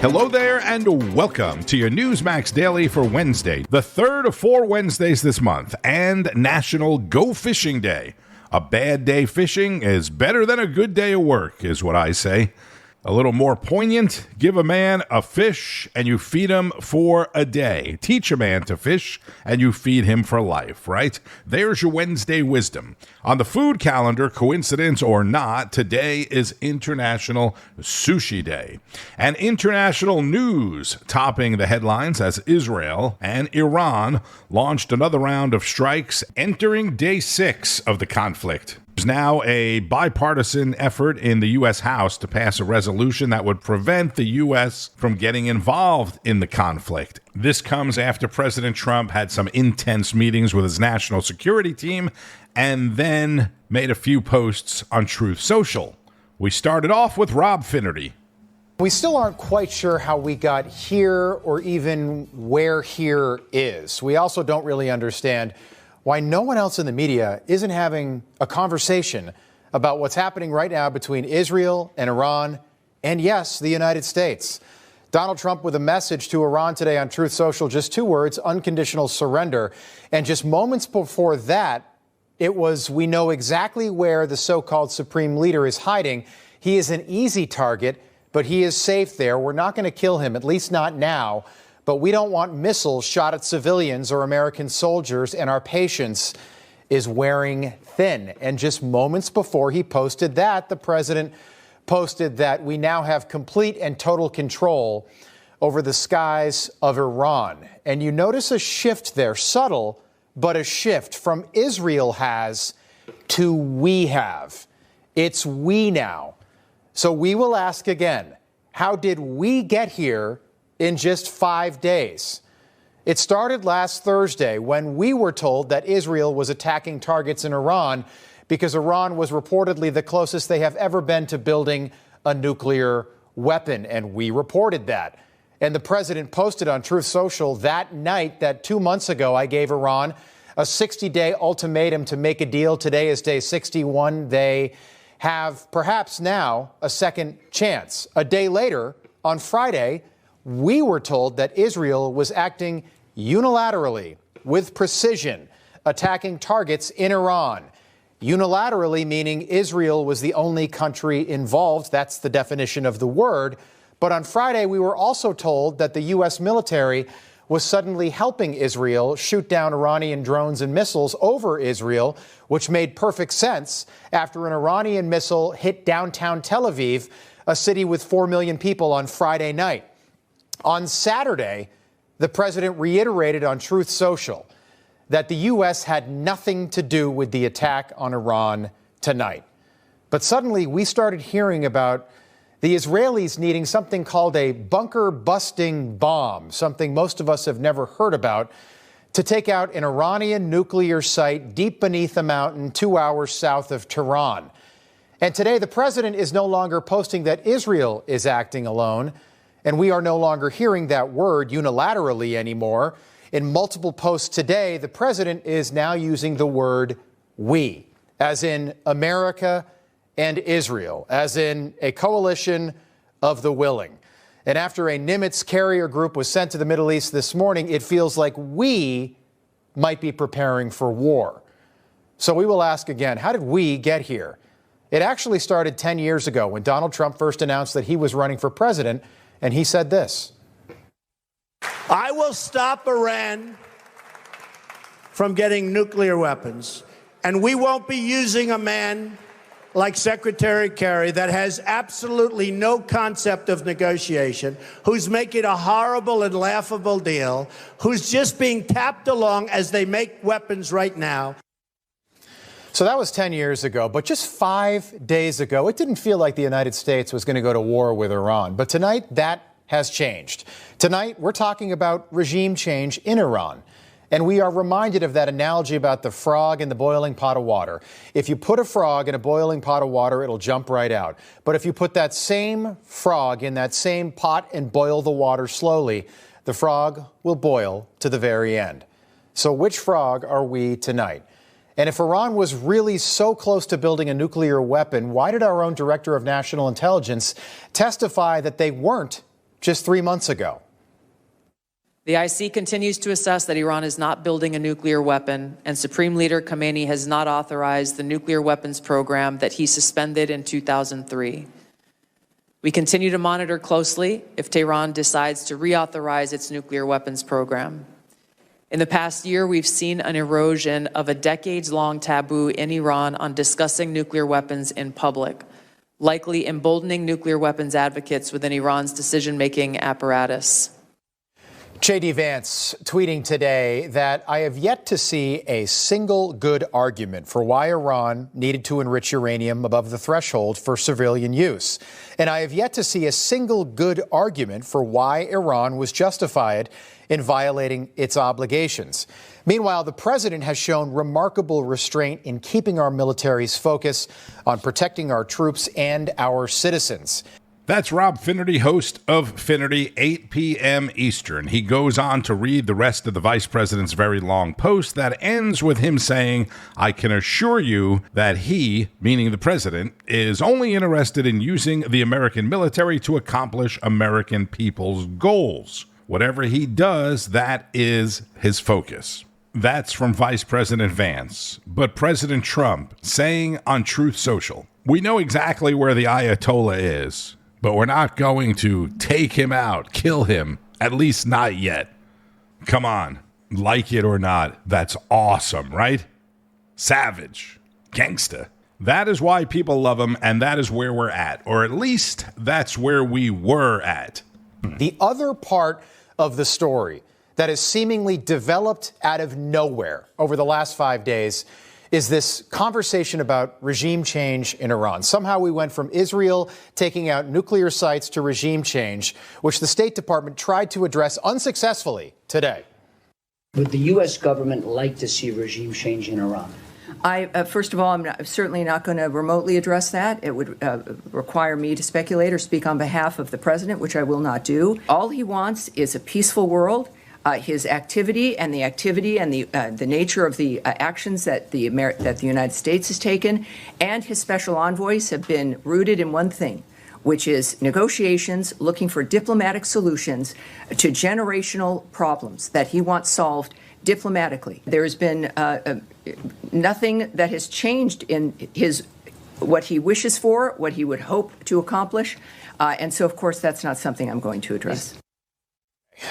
Hello there, and welcome to your Newsmax Daily for Wednesday, the third of 4 Wednesdays this month, and National Go Fishing Day. A bad day fishing is better than a good day of work, is what I say. A little more poignant, give a man a fish and you feed him for a day. Teach a man to fish and you feed him for life, right? There's your Wednesday wisdom. On the food calendar, coincidence or not, today is International Sushi Day. And international news topping the headlines as Israel and Iran launched another round of strikes, entering day 6 of the conflict. There's now a bipartisan effort in the U.S. House to pass a resolution that would prevent the U.S. from getting involved in the conflict. This comes after President Trump had some intense meetings with his national security team and then made a few posts on Truth Social. We started off with Rob Finnerty. We still aren't quite sure how we got here or even where here is. We also don't really understand why no one else in the media isn't having a conversation about what's happening right now between Israel and Iran and, yes, the United States. Donald Trump with a message to Iran today on Truth Social, just 2 words, unconditional surrender. And just moments before that, it was, we know exactly where the so-called supreme leader is hiding. He is an easy target, but he is safe there. We're not going to kill him, at least not now. But we don't want missiles shot at civilians or American soldiers, and our patience is wearing thin. And just moments before he posted that, the president posted that we now have complete and total control over the skies of Iran. And you notice a shift there, subtle, but a shift from Israel has to we have. It's we now. So we will ask again, how did we get here in just 5 days? It started last Thursday when we were told that Israel was attacking targets in Iran because Iran was reportedly the closest they have ever been to building a nuclear weapon, and we reported that. And the president posted on Truth Social that night that 2 months ago I gave Iran a 60-day ultimatum to make a deal. Today is day 61. They have perhaps now a second chance. A day later, on Friday, we were told that Israel was acting unilaterally, with precision, attacking targets in Iran. Unilaterally meaning Israel was the only country involved. That's the definition of the word. But on Friday, we were also told that the U.S. military was suddenly helping Israel shoot down Iranian drones and missiles over Israel, which made perfect sense after an Iranian missile hit downtown Tel Aviv, a city with 4 million people, on Friday night. On Saturday, the president reiterated on Truth Social that the U.S. had nothing to do with the attack on Iran tonight. But suddenly we started hearing about the Israelis needing something called a bunker-busting bomb, something most of us have never heard about, to take out an Iranian nuclear site deep beneath a mountain 2 hours south of Tehran. And today the president is no longer posting that Israel is acting alone. And we are no longer hearing that word unilaterally anymore. In multiple posts today, the president is now using the word we, as in America and Israel, as in a coalition of the willing. And after a Nimitz carrier group was sent to the Middle East this morning, it feels like we might be preparing for war. So we will ask again, how did we get here? It actually started 10 years ago when Donald Trump first announced that he was running for president. And he said this: I will stop Iran from getting nuclear weapons, and we won't be using a man like Secretary Kerry that has absolutely no concept of negotiation, who's making a horrible and laughable deal, who's just being tapped along as they make weapons right now. So that was 10 years ago, but just 5 days ago, it didn't feel like the United States was going to go to war with Iran. But tonight, that has changed. Tonight, we're talking about regime change in Iran. And we are reminded of that analogy about the frog in the boiling pot of water. If you put a frog in a boiling pot of water, it'll jump right out. But if you put that same frog in that same pot and boil the water slowly, the frog will boil to the very end. So which frog are we tonight? And if Iran was really so close to building a nuclear weapon, why did our own Director of National Intelligence testify that they weren't just 3 months ago? The IC continues to assess that Iran is not building a nuclear weapon, and Supreme Leader Khamenei has not authorized the nuclear weapons program that he suspended in 2003. We continue to monitor closely if Tehran decides to reauthorize its nuclear weapons program. In the past year, we've seen an erosion of a decades-long taboo in Iran on discussing nuclear weapons in public, likely emboldening nuclear weapons advocates within Iran's decision-making apparatus. J.D. Vance tweeting today that I have yet to see a single good argument for why Iran needed to enrich uranium above the threshold for civilian use. And I have yet to see a single good argument for why Iran was justified in violating its obligations. Meanwhile, the president has shown remarkable restraint in keeping our military's focus on protecting our troops and our citizens. That's Rob Finnerty, host of Finnerty, 8 p.m. Eastern. He goes on to read the rest of the vice president's very long post that ends with him saying, I can assure you that he, meaning the president, is only interested in using the American military to accomplish American people's goals. Whatever he does, that is his focus. That's from Vice President Vance. But President Trump saying on Truth Social, we know exactly where the Ayatollah is, but we're not going to take him out, kill him, at least not yet. Come on, like it or not, that's awesome, right? Savage, gangsta. That is why people love him, and that is where we're at, or at least that's where we were at. The other part of the story that has seemingly developed out of nowhere over the last 5 days is this conversation about regime change in Iran. Somehow we went from Israel taking out nuclear sites to regime change, which the State Department tried to address unsuccessfully today. Would the U.S. government like to see regime change in Iran? First of all, I'm certainly not going to remotely address that. It would require me to speculate or speak on behalf of the president, which I will not do. All he wants is a peaceful world. His activity and the nature of the actions that the United States has taken and his special envoys have been rooted in one thing, which is negotiations, looking for diplomatic solutions to generational problems that he wants solved diplomatically. There has been nothing that has changed in what he wishes for, what he would hope to accomplish. And so, of course, that's not something I'm going to address.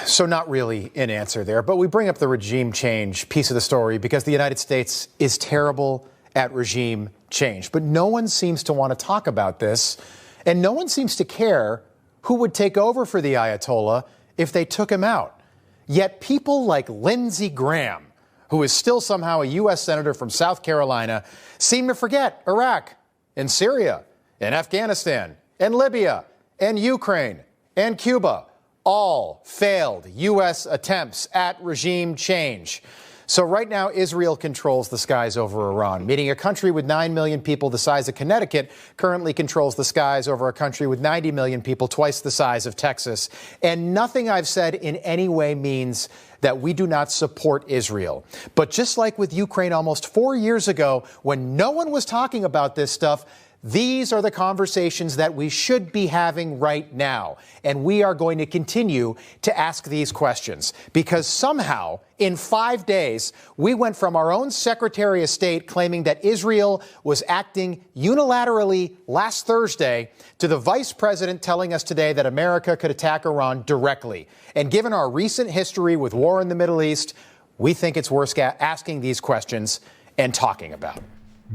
So not really an answer there, but we bring up the regime change piece of the story because the United States is terrible at regime change. But no one seems to want to talk about this, and no one seems to care who would take over for the Ayatollah if they took him out. Yet people like Lindsey Graham, who is still somehow a U.S. Senator from South Carolina, seem to forget Iraq and Syria and Afghanistan and Libya and Ukraine and Cuba. All failed U.S. attempts at regime change. So right now, Israel controls the skies over Iran, meaning a country with 9 million people the size of Connecticut currently controls the skies over a country with 90 million people, twice the size of Texas. And nothing I've said in any way means that we do not support Israel. But just like with Ukraine almost 4 years ago, when no one was talking about this stuff, these are the conversations that we should be having right now. And we are going to continue to ask these questions because somehow in 5 days, we went from our own Secretary of State claiming that Israel was acting unilaterally last Thursday to the Vice President telling us today that America could attack Iran directly. And given our recent history with war in the Middle East, we think it's worth asking these questions and talking about.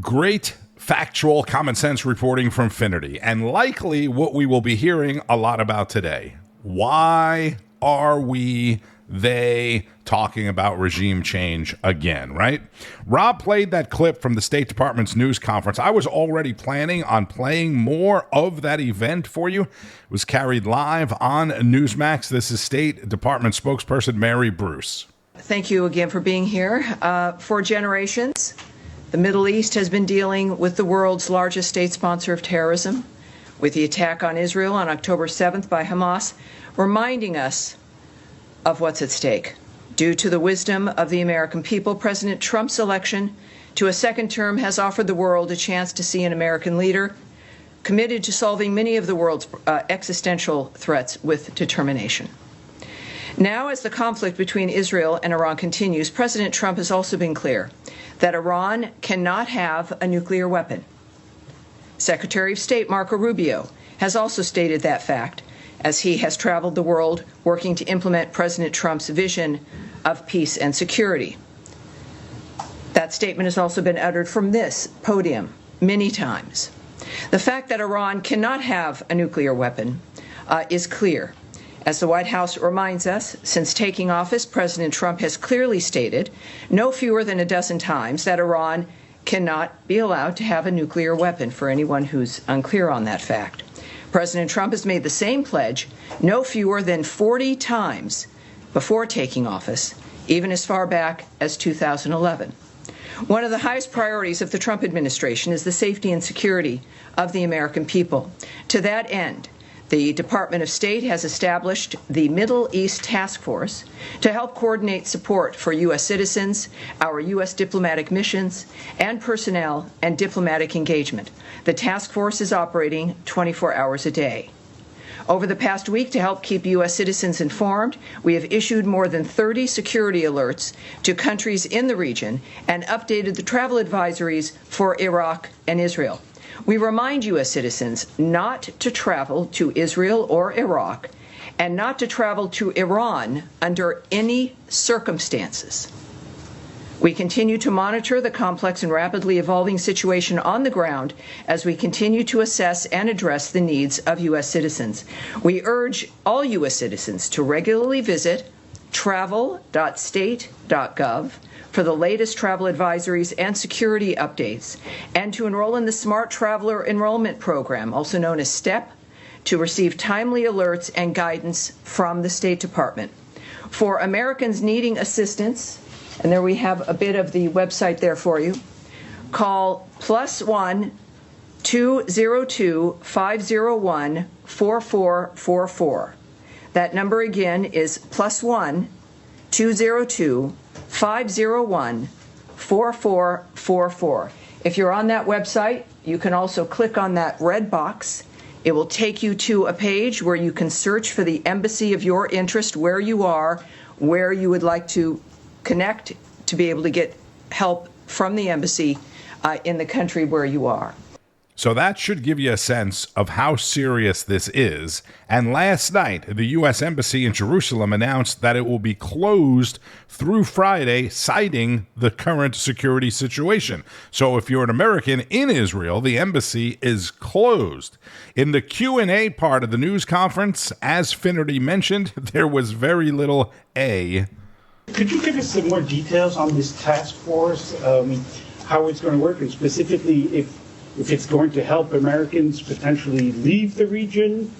Great factual, common sense reporting from Finnerty, and likely what we will be hearing a lot about today. Why are they talking about regime change again, right? Rob played that clip from the State Department's news conference. I was already planning on playing more of that event for you. It was carried live on Newsmax. This is State Department Spokesperson Tammy Bruce. Thank you again for being here. For generations, the Middle East has been dealing with the world's largest state sponsor of terrorism, with the attack on Israel on October 7th by Hamas, reminding us of what's at stake. Due to the wisdom of the American people, President Trump's election to a second term has offered the world a chance to see an American leader committed to solving many of the world's existential threats with determination. Now, as the conflict between Israel and Iran continues, President Trump has also been clear that Iran cannot have a nuclear weapon. Secretary of State Marco Rubio has also stated that fact as he has traveled the world working to implement President Trump's vision of peace and security. That statement has also been uttered from this podium many times. The fact that Iran cannot have a nuclear weapon is clear. As the White House reminds us, since taking office, President Trump has clearly stated no fewer than a dozen times that Iran cannot be allowed to have a nuclear weapon, for anyone who's unclear on that fact. President Trump has made the same pledge no fewer than 40 times before taking office, even as far back as 2011. One of the highest priorities of the Trump administration is the safety and security of the American people. To that end, the Department of State has established the Middle East Task Force to help coordinate support for U.S. citizens, our U.S. diplomatic missions, and personnel and diplomatic engagement. The task force is operating 24 hours a day. Over the past week, to help keep U.S. citizens informed, we have issued more than 30 security alerts to countries in the region and updated the travel advisories for Iraq and Israel. We remind U.S. citizens not to travel to Israel or Iraq and not to travel to Iran under any circumstances. We continue to monitor the complex and rapidly evolving situation on the ground as we continue to assess and address the needs of U.S. citizens. We urge all U.S. citizens to regularly visit travel.state.gov for the latest travel advisories and security updates, and to enroll in the Smart Traveler Enrollment Program, also known as STEP, to receive timely alerts and guidance from the State Department. For Americans needing assistance, and there we have a bit of the website there for you, call +1 202 501 4444. That number again is +1 202 501 4444. If you're on that website, you can also click on that red box. It will take you to a page where you can search for the embassy of your interest, where you are, where you would like to connect to be able to get help from the embassy in the country where you are. So that should give you a sense of how serious this is. And last night, the U.S. Embassy in Jerusalem announced that it will be closed through Friday, citing the current security situation. So if you're an American in Israel, the embassy is closed. In the Q&A part of the news conference, as Finnerty mentioned, there was very little A. Could you give us some more details on this task force, how it's going to work, and specifically if it's going to help Americans potentially leave the region,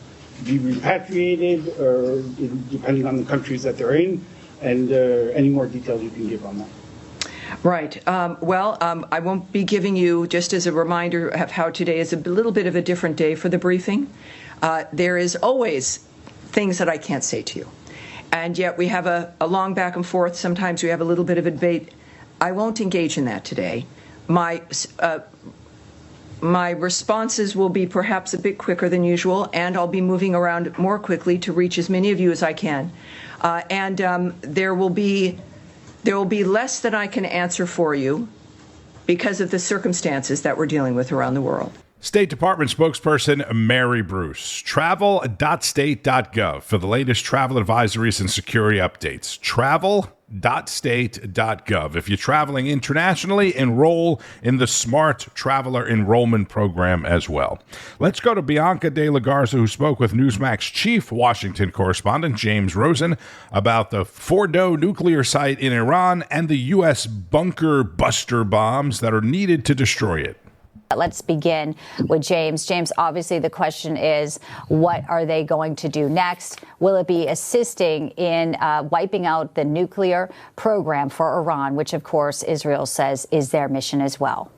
be repatriated, or depending on the countries that they're in, and any more details you can give on that? Right. I won't be giving you, just as a reminder of how today is a little bit of a different day for the briefing. There is always things that I can't say to you. And yet we have a long back and forth. Sometimes we have a little bit of a debate. I won't engage in that today. My responses will be perhaps a bit quicker than usual, and I'll be moving around more quickly to reach as many of you as I can. There will be less than I can answer for you because of the circumstances that we're dealing with around the world. State Department spokesperson Tammy Bruce. Travel.state.gov for the latest travel advisories and security updates. Travel.state.gov. If you're traveling internationally, enroll in the Smart Traveler Enrollment Program as well. Let's go to Bianca De La Garza, who spoke with Newsmax chief Washington correspondent James Rosen about the Fordo nuclear site in Iran and the U.S. bunker buster bombs that are needed to destroy it. Let's begin with James. James, obviously the question is, what are they going to do next? Will it be assisting in wiping out the nuclear program for Iran, which, of course, Israel says is their mission as well?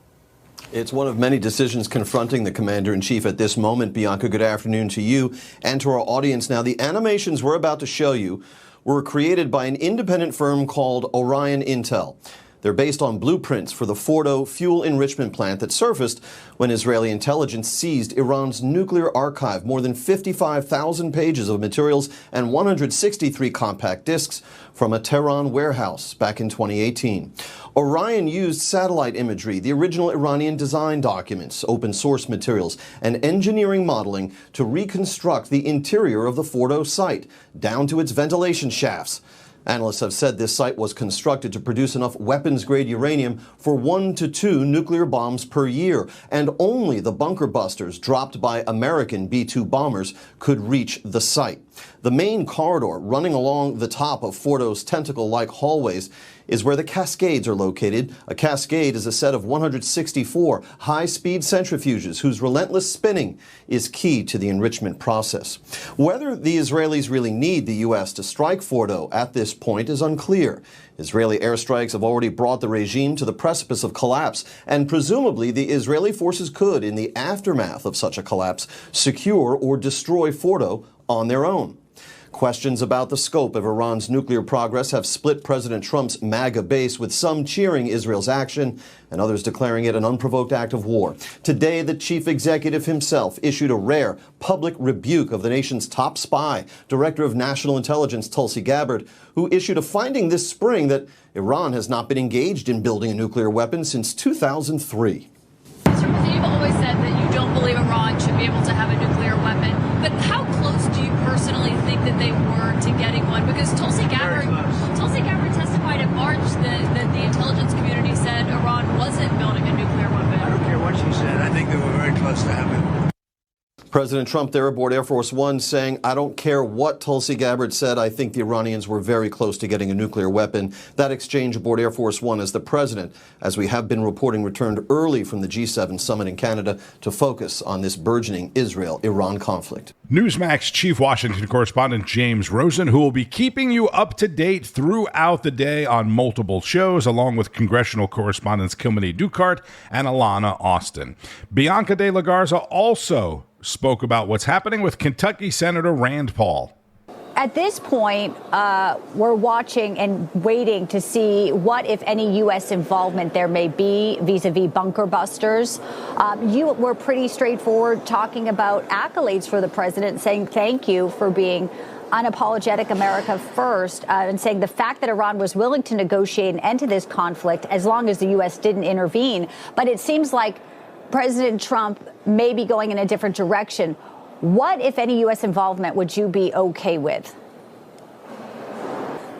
It's one of many decisions confronting the commander-in-chief at this moment. Bianca, good afternoon to you and to our audience. Now, the animations we're about to show you were created by an independent firm called Orion Intel. They're based on blueprints for the Fordo fuel enrichment plant that surfaced when Israeli intelligence seized Iran's nuclear archive, more than 55,000 pages of materials and 163 compact discs from a Tehran warehouse back in 2018. Orion used satellite imagery, the original Iranian design documents, open source materials, and engineering modeling to reconstruct the interior of the Fordo site, down to its ventilation shafts. Analysts have said this site was constructed to produce enough weapons-grade uranium for 1 to 2 nuclear bombs per year, and only the bunker busters dropped by American B-2 bombers could reach the site. The main corridor running along the top of Fordo's tentacle-like hallways is where the cascades are located. A cascade is a set of 164 high-speed centrifuges whose relentless spinning is key to the enrichment process. Whether the Israelis really need the U.S. to strike Fordo at this point is unclear. Israeli airstrikes have already brought the regime to the precipice of collapse, and presumably the Israeli forces could, in the aftermath of such a collapse, secure or destroy Fordo on their own. Questions about the scope of Iran's nuclear progress have split President Trump's MAGA base, with some cheering Israel's action and others declaring it an unprovoked act of war. Today, the chief executive himself issued a rare public rebuke of the nation's top spy, Director of National Intelligence Tulsi Gabbard, who issued a finding this spring that Iran has not been engaged in building a nuclear weapon since 2003. You've always said that you don't believe Iran should be able to have a nuclear weapon, but how close do you personally think that they were to getting one? Because Tulsi Gabbard testified in March that the intelligence community said Iran wasn't building a nuclear weapon. I don't care what she said. I think they were very close to having it. President Trump there aboard Air Force One saying, I don't care what Tulsi Gabbard said, I think the Iranians were very close to getting a nuclear weapon. That exchange aboard Air Force One as the president, as we have been reporting, returned early from the G7 summit in Canada to focus on this burgeoning Israel-Iran conflict. Newsmax Chief Washington Correspondent James Rosen, who will be keeping you up to date throughout the day on multiple shows, along with congressional correspondents Kilmany Ducart and Alana Austin. Bianca De La Garza also spoke about what's happening with Kentucky Senator Rand Paul. At this point, we're watching and waiting to see what, if any, U.S. involvement there may be vis-a-vis bunker busters. You were pretty straightforward talking about accolades for the president, saying thank you for being unapologetic America first, and saying the fact that Iran was willing to negotiate an end to this conflict as long as the U.S. didn't intervene. But it seems like President Trump may be going in a different direction. What, if any, U.S. involvement would you be okay with?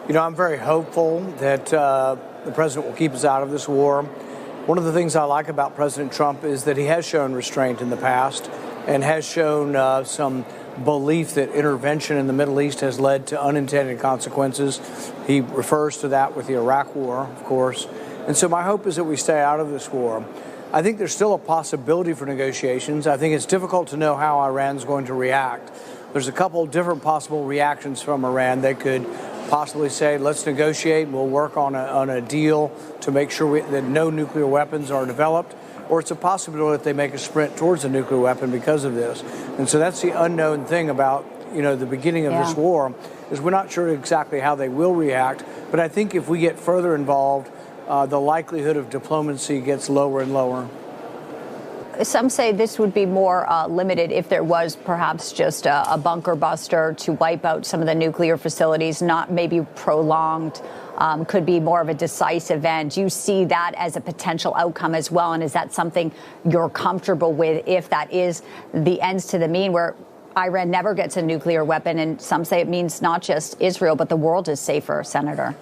You know, I'm very hopeful that the president will keep us out of this war. One of the things I like about President Trump is that he has shown restraint in the past and has shown some belief that intervention in the Middle East has led to unintended consequences. He refers to that with the Iraq War, of course. And so my hope is that we stay out of this war. I think there's still a possibility for negotiations. I think it's difficult to know how Iran's going to react. There's a couple different possible reactions from Iran. They could possibly say, let's negotiate, we'll work on a deal to make sure that no nuclear weapons are developed. Or it's a possibility that they make a sprint towards a nuclear weapon because of this. And so that's the unknown thing about, you know, the beginning of this war, is we're not sure exactly how they will react. But I think if we get further involved, the likelihood of diplomacy gets lower and lower. Some say this would be more limited if there was perhaps just a bunker buster to wipe out some of the nuclear facilities, not maybe prolonged, could be more of a decisive end. Do you see that as a potential outcome as well? And is that something you're comfortable with if that is the ends to the mean, where Iran never gets a nuclear weapon? And some say it means not just Israel, but the world is safer, Senator.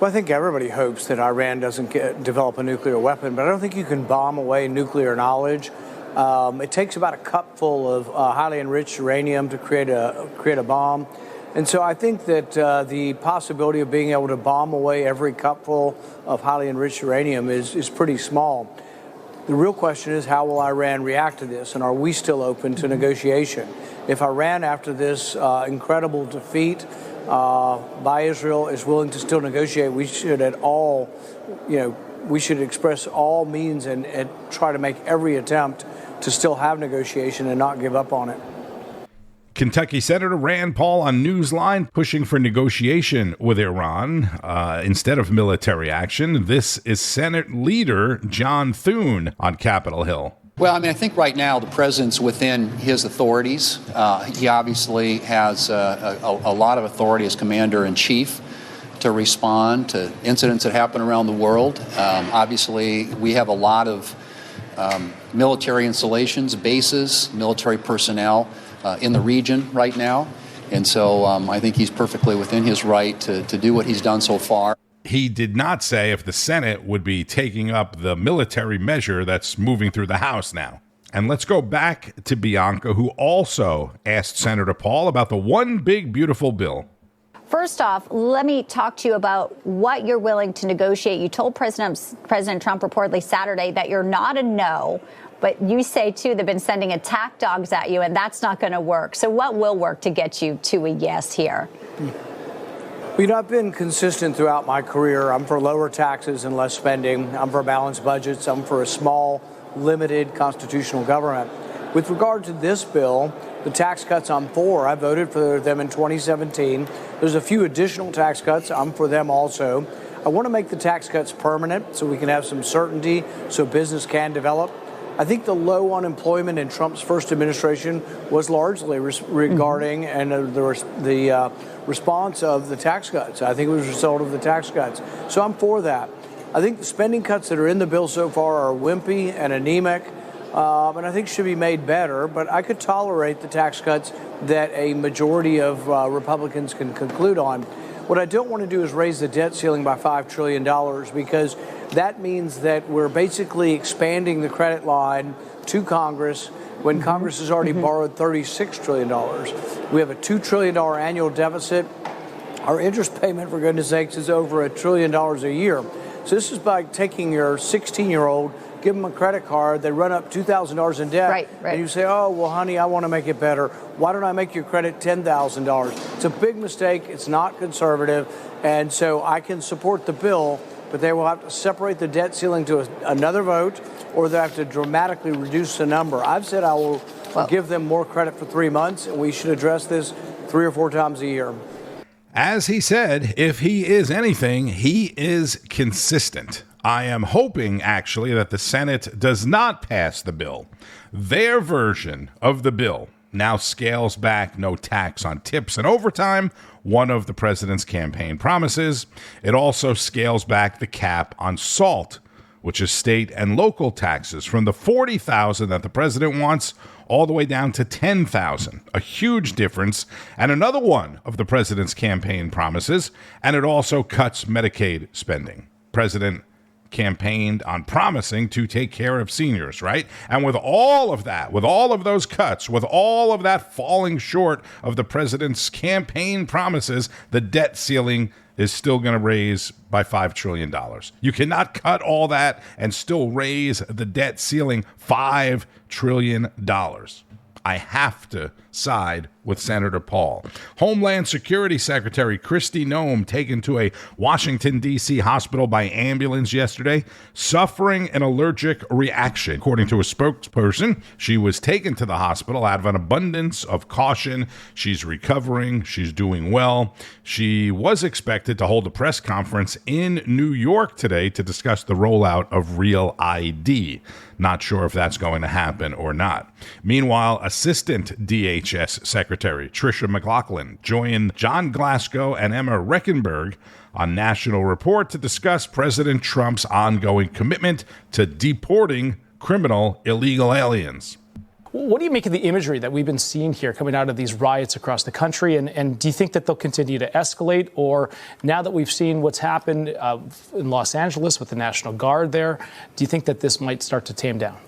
Well, I think everybody hopes that Iran doesn't develop a nuclear weapon, but I don't think you can bomb away nuclear knowledge. It takes about a cupful of highly enriched uranium to create a bomb. And so I think that the possibility of being able to bomb away every cupful of highly enriched uranium is pretty small. The real question is, how will Iran react to this, and are we still open to negotiation? If Iran, after this incredible defeat by Israel, is willing to still negotiate, we should we should express all means and try to make every attempt to still have negotiation and not give up on it. Kentucky Senator Rand Paul on Newsline pushing for negotiation with Iran instead of military action. This is Senate Leader John Thune on Capitol Hill. Well, I mean, I think right now the president's within his authorities. He obviously has a lot of authority as commander-in-chief to respond to incidents that happen around the world. Obviously, we have a lot of military installations, bases, military personnel in the region right now. And so I think he's perfectly within his right to do what he's done so far. He did not say if the Senate would be taking up the military measure that's moving through the House now. And let's go back to Bianca, who also asked Senator Paul about the one big, beautiful bill. First off, let me talk to you about what you're willing to negotiate. You told President Trump reportedly Saturday that you're not a no, but you say, too, they've been sending attack dogs at you, and that's not going to work. So what will work to get you to a yes here? You know, I've been consistent throughout my career. I'm for lower taxes and less spending. I'm for balanced budgets. I'm for a small, limited constitutional government. With regard to this bill, the tax cuts I'm for, I voted for them in 2017. There's a few additional tax cuts. I'm for them also. I want to make the tax cuts permanent so we can have some certainty so business can develop. I think the low unemployment in Trump's first administration was largely regarding and the response of the tax cuts. I think it was a result of the tax cuts. So I'm for that. I think the spending cuts that are in the bill so far are wimpy and anemic, and I think should be made better. But I could tolerate the tax cuts that a majority of Republicans can conclude on. What I don't want to do is raise the debt ceiling by $5 trillion because that means that we're basically expanding the credit line to Congress when Congress has already borrowed $36 trillion. We have a $2 trillion annual deficit. Our interest payment, for goodness sakes, is over $1 trillion a year. So this is by taking your 16-year-old, give them a credit card, they run up $2,000 in debt, right. And you say, oh, well, honey, I want to make it better. Why don't I make your credit $10,000? It's a big mistake. It's not conservative. And so I can support the bill, but they will have to separate the debt ceiling to another vote, or they have to dramatically reduce the number. I've said I will give them more credit for 3 months, and we should address this 3 or 4 times a year. As he said, if he is anything, he is consistent. I am hoping, actually, that the Senate does not pass the bill. Their version of the bill now scales back no tax on tips and overtime, one of the president's campaign promises. It also scales back the cap on SALT, which is state and local taxes, from the $40,000 that the president wants all the way down to $10,000, a huge difference, and another one of the president's campaign promises, and it also cuts Medicaid spending. President campaigned on promising to take care of seniors, right? And with all of that, with all of those cuts, with all of that falling short of the president's campaign promises, the debt ceiling is still going to raise by $5 trillion. You cannot cut all that and still raise the debt ceiling $5 trillion. I have to side with Senator Paul. Homeland Security Secretary Kristi Noem taken to a Washington, D.C. hospital by ambulance yesterday, suffering an allergic reaction. According to a spokesperson, she was taken to the hospital out of an abundance of caution. She's recovering. She's doing well. She was expected to hold a press conference in New York today to discuss the rollout of Real ID. Not sure if that's going to happen or not. Meanwhile, Assistant DHS Secretary Tricia McLaughlin joined John Glasgow and Emma Rechenberg on National Report to discuss President Trump's ongoing commitment to deporting criminal illegal aliens. What do you make of the imagery that we've been seeing here coming out of these riots across the country? And do you think that they'll continue to escalate? Or now that we've seen what's happened in Los Angeles with the National Guard there, do you think that this might start to tame down?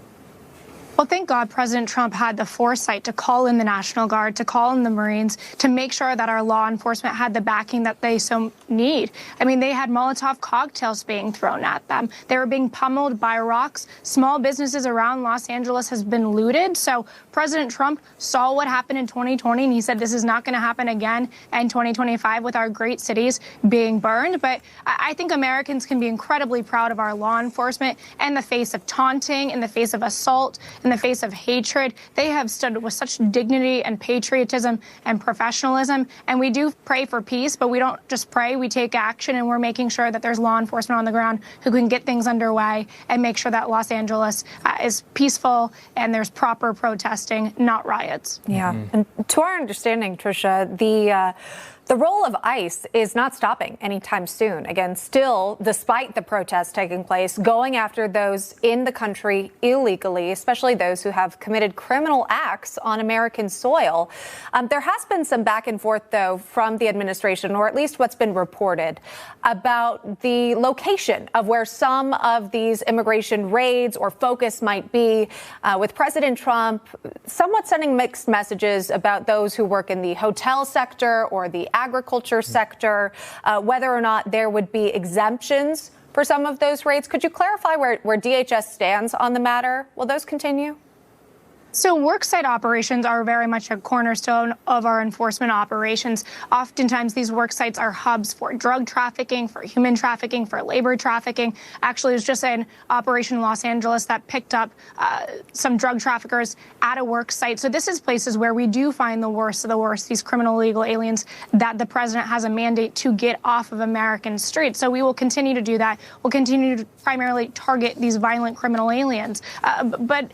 Well, thank God President Trump had the foresight to call in the National Guard, to call in the Marines, to make sure that our law enforcement had the backing that they so need. I mean, they had Molotov cocktails being thrown at them. They were being pummeled by rocks. Small businesses around Los Angeles has been looted. So President Trump saw what happened in 2020, and he said this is not going to happen again in 2025 with our great cities being burned. But I think Americans can be incredibly proud of our law enforcement in the face of taunting, in the face of assault, in the face of hatred. They have stood with such dignity and patriotism and professionalism. And we do pray for peace, but we don't just pray, we take action, and we're making sure that there's law enforcement on the ground who can get things underway and make sure that Los Angeles is peaceful and there's proper protesting, not riots. Yeah. And to our understanding, Tricia, the role of ICE is not stopping anytime soon. Again, still, despite the protests taking place, going after those in the country illegally, especially those who have committed criminal acts on American soil. There has been some back and forth, though, from the administration, or at least what's been reported, about the location of where some of these immigration raids or focus might be, with President Trump somewhat sending mixed messages about those who work in the hotel sector or the agriculture sector, whether or not there would be exemptions for some of those raids. Could you clarify where DHS stands on the matter? Will those continue? So worksite operations are very much a cornerstone of our enforcement operations. Oftentimes, these work sites are hubs for drug trafficking, for human trafficking, for labor trafficking. Actually, it was just an operation in Los Angeles that picked up some drug traffickers at a work site. So this is places where we do find the worst of the worst, these criminal illegal aliens that the president has a mandate to get off of American streets. So we will continue to do that. We'll continue to primarily target these violent criminal aliens. But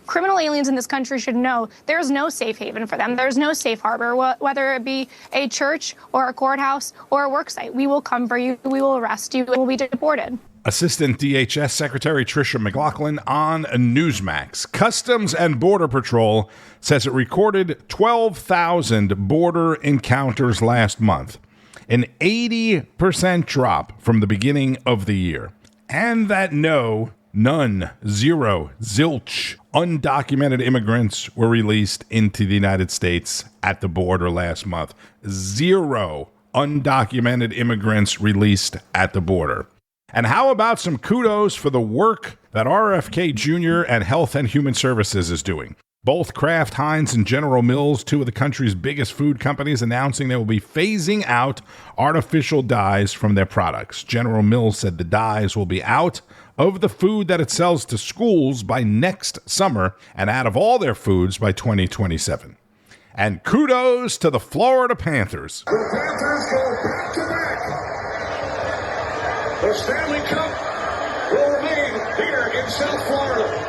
criminal aliens in this country should know there's no safe haven for them. There's no safe harbor, whether it be a church or a courthouse or a work site. We will come for you. We will arrest you. And will be deported. Assistant DHS Secretary Tricia McLaughlin on Newsmax. Customs and Border Patrol says it recorded 12,000 border encounters last month, an 80% drop from the beginning of the year. And that none, zero, zilch, undocumented immigrants were released into the United States at the border last month. Zero undocumented immigrants released at the border. And how about some kudos for the work that RFK Jr. and Health and Human Services is doing? Both Kraft Heinz and General Mills, two of the country's biggest food companies, announcing they will be phasing out artificial dyes from their products. General Mills said the dyes will be out of the food that it sells to schools by next summer and out of all their foods by 2027. And kudos to the Florida Panthers. The Panthers go back-to-back. The Stanley Cup will remain here in South Florida.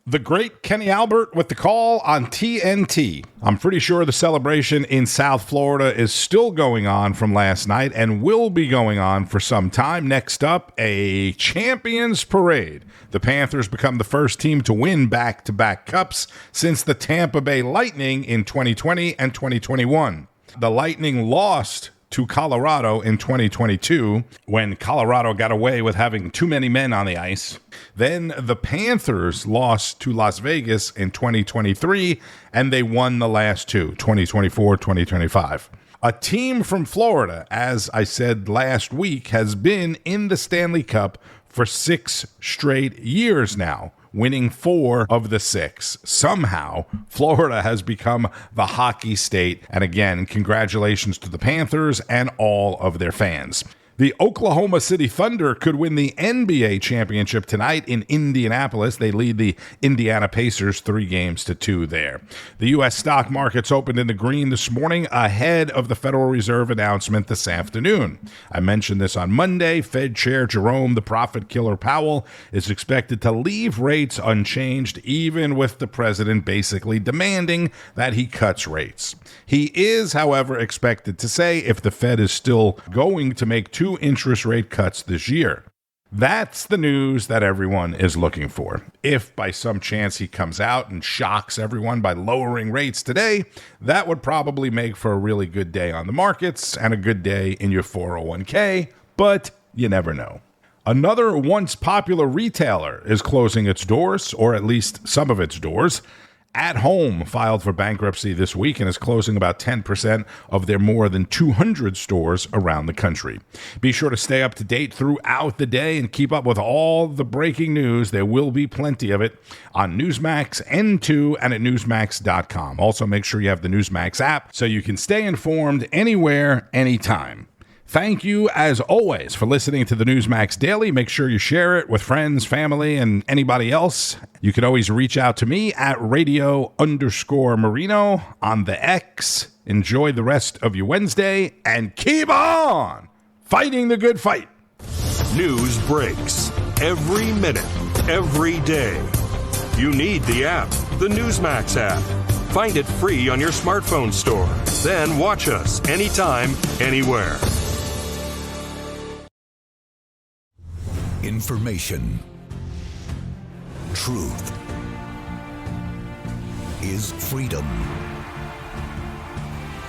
The great Kenny Albert with the call on TNT. I'm pretty sure the celebration in South Florida is still going on from last night and will be going on for some time. Next up, a Champions Parade. The Panthers become the first team to win back-to-back cups since the Tampa Bay Lightning in 2020 and 2021. The Lightning lost to Colorado in 2022 when Colorado got away with having too many men on the ice. Then the Panthers lost to Las Vegas in 2023, and they won the last two, 2024, 2025. A team from Florida, as I said last week, has been in the Stanley Cup for 6 straight years now, winning 4 of the 6. Somehow, Florida has become the hockey state. And again, congratulations to the Panthers and all of their fans. The Oklahoma City Thunder could win the NBA championship tonight in Indianapolis. They lead the Indiana Pacers 3-2 there. The U.S. stock markets opened in the green this morning ahead of the Federal Reserve announcement this afternoon. I mentioned this on Monday. Fed Chair Jerome the Profit Killer Powell is expected to leave rates unchanged, even with the president basically demanding that he cuts rates. He is, however, expected to say if the Fed is still going to make 2 interest rate cuts this year. That's the news that everyone is looking for. If by some chance he comes out and shocks everyone by lowering rates today, that would probably make for a really good day on the markets and a good day in your 401k, but you never know. Another once popular retailer is closing its doors, or at least some of its doors. At Home filed for bankruptcy this week and is closing about 10% of their more than 200 stores around the country. Be sure to stay up to date throughout the day and keep up with all the breaking news. There will be plenty of it on Newsmax, N2, and at NewsMax.com. Also, make sure you have the Newsmax app so you can stay informed anywhere, anytime. Thank you, as always, for listening to the Newsmax Daily. Make sure you share it with friends, family, and anybody else. You can always reach out to me at radio_Marino on the X. Enjoy the rest of your Wednesday, and keep on fighting the good fight. News breaks every minute, every day. You need the app, the Newsmax app. Find it free on your smartphone store. Then watch us anytime, anywhere. Information. Truth is freedom.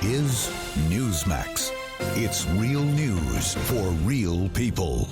Is Newsmax. It's real news for real people.